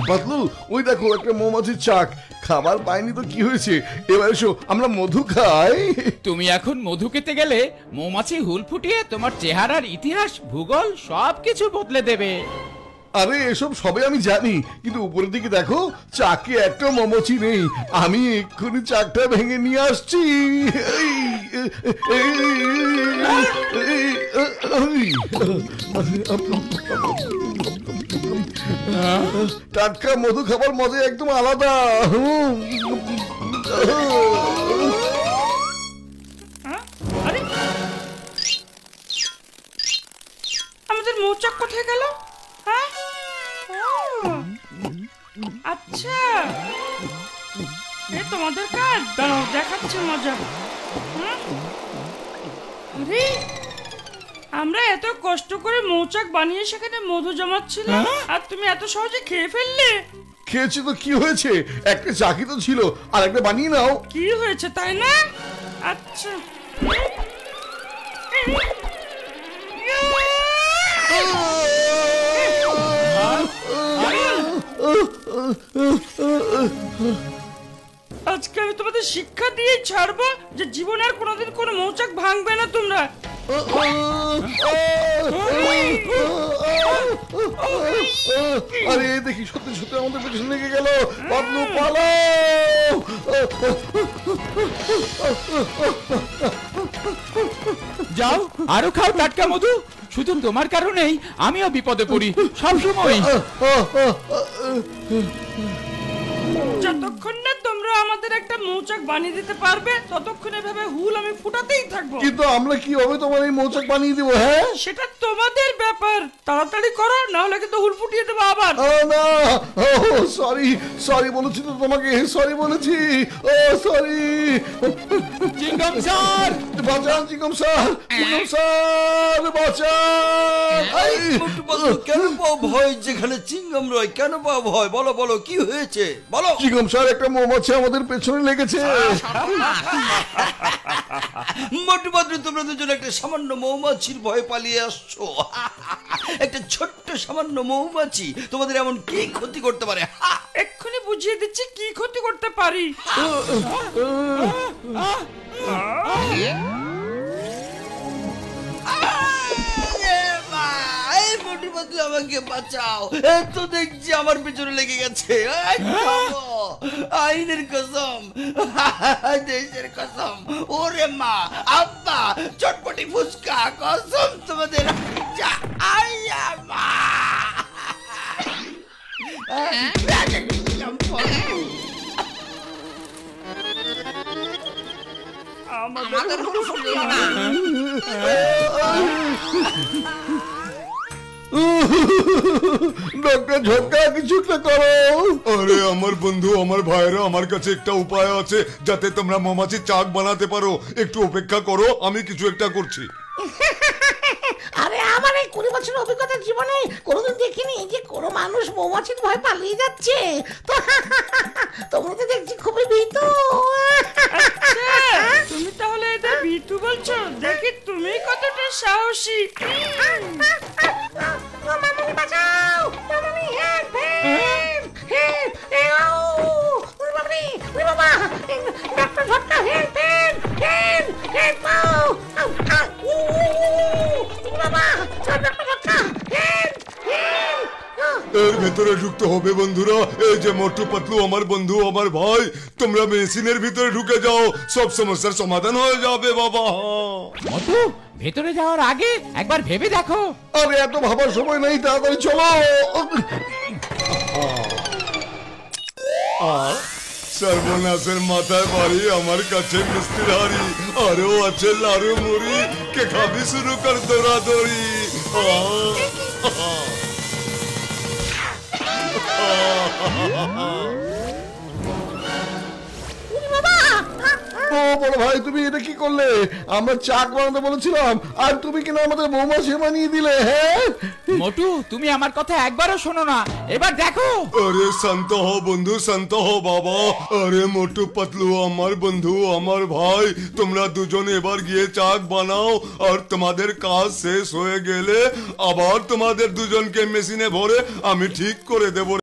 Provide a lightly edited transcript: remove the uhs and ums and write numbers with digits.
পাতলু, ওই দেখো একটা মৌমাছির চাক। খাবার পাইনি তো কি হয়েছে, এবার এসো আমরা মধু খাই। তুমি এখন মধু খেতে গেলে মৌমাছি হুল ফুটিয়ে তোমার চেহারার ইতিহাস ভূগোল সবকিছু বদলে দেবে। আরে এসব সবে আমি জানি, কিন্তু উপরের দিকে দেখো চাকে একটা মৌমাছি নেই। আমি এক্ষুনি চাকটা ভেঙে নিয়ে আসছি। টাটকা মধু খাবার মজা একদম আলাদা। আমাদের মৌচাক কোথায় গেল? আচ্ছা, তোমাদের কাজ দাঁড়াও, দেখাচ্ছে মজা। আরে আমরা এত কষ্ট করে মৌচাক বানিয়ে সেখানে মধু জমাচ্ছিলাম, আর তুমি এত সহজে খেয়ে ফেললে। খেয়েছি তো কি হয়েছে, একটা চাকি তো ছিল, আর একটা বানিয়ে নাও। কি হয়েছে তাই না? আচ্ছা, আজকে আমি তোমাদের শিক্ষা দিয়ে ছাড়বো যে জীবনে আর কোনোদিন কোনো মৌচাক ভাঙবে না তোমরা। আরে দেখি সত্যি সত্যি আমাদের পেছনে লেগে গেল। পাতলু পালাও। যাও আরো খাও টাটকা মধু। শুধু তোমার কারণেই আমিও বিপদে পড়ি সবসময়। যতক্ষণ না তোমরা আমাদের একটা মৌচাক বানিয়ে দিতে পারবে ততক্ষণ এভাবে হুল আমি ফুটাতেই থাকবো। কিন্তু আমরা কিভাবে তোমার এই মৌচাক বানিয়ে দিব? হ্যাঁ, সেটা তোমাদের ব্যাপার, তাড়াতাড়ি করো, না হলে কিন্তু হুল ফুটিয়ে দেবো আবার। না, সরি সরি বলেছি তো তোমাকে, সরি বলেছি। ও সরি। চিংগম স্যার বাঁচান, চিংগম স্যার, চিংগম স্যার বাঁচান। কেন পাও ভয় যেখানে চিংগম রয়? কেন পাও ভয়? বলো বলো, কি হয়েছে বলো। চিংগম স্যার, একটা মৌমাছি আমাদের পেছনে লেগেছে। মোটু পাতলু, তোমরা দুজন একটা সামান্য মৌমাছির ভয়ে পালিয়ে আসছো। একটা ছোট্ট সামান্য মৌমাছি তোমাদের এমন কি ক্ষতি করতে পারে? এক্ষুনি বুঝিয়ে দিচ্ছি কি ক্ষতি করতে পারি। আমাকে বাঁচাও, তো দেখছি আমার পেছনে লেগে গেছে। আইনের কসম, দেশের কসম, ওরে মা, আব্বা, চটপটি ফুচকা, কসম তোমাদের। আমাদের ডক্টর ঝটকা, কিছু একটা করো। আরে আমার বন্ধু, আমার ভাইরা, আমার কাছে একটা উপায় আছে যাতে তোমরা মৌমাছির চাক বানাতে পারো। একটু অপেক্ষা করো, আমি কিছু একটা করছি। আরে আমার এই 20 বছরের অভিজ্ঞতার জীবনে কোনোদিন দেখিনি যে কোনো মানুষ মৌমাছির ভয় পালিয়ে যাচ্ছে। তো তোমরা তো দেখছি খুবই ভীতু। তুমি তাহলে এদের ভীতু বলছো? দেখি তুমি কতটা সাহসী। মামনি বাঁচাও, মামনি হেল্প হেল্প হেল্প। ওরে মামনি, ওরে বাবা, doctor Jhatka help help help help. বাবা, ডক্টর ঝটকা হেল্প হেল্প। এর ভেতরে ঢুকতে হবে বন্ধুরা। এই যে মোটু পাতলু আমার বন্ধু, আমার ভাই, তোমরা মেশিনের ভিতরে ঢুকে যাও, সব সমস্যার সমাধান হয়ে যাবে বাবা। মধু, ভেতরে যাওয়ার আগে একবার ভেবে দেখো। আরে এত ভাবার সময় নেই, তাড়াতাড়ি চলো। সর্বনাশের মাথায় বাড়ি, আমার কাছে মিষ্টির হাড়ি, আরো আছে লাড়ু মুড়ি, কে খাবি শুরু কর দৌড়াদৌড়ি। বাবা, ও বড় ভাই, তুমি এটা কি করলে? আমরা চাক বানাতে বলেছিলাম আর তুমি কিনা আমাদের মৌমাছি বানিয়ে দিলে। হ্যাঁ মোটু, তুমি আমার কথা একবারও শোনো না, এবার দেখো। আরে শান্ত হও বন্ধু, শান্ত হও বাবা। আরে মোটু পাতলু আমার বন্ধু, আমার ভাই, তোমরা দুজন এবার গিয়ে চাক বানাও, আর তোমাদের কাজ শেষ হয়ে গেলে আবার তোমাদের দুজনকে মেশিনে ভরে আমি ঠিক করে দেবো।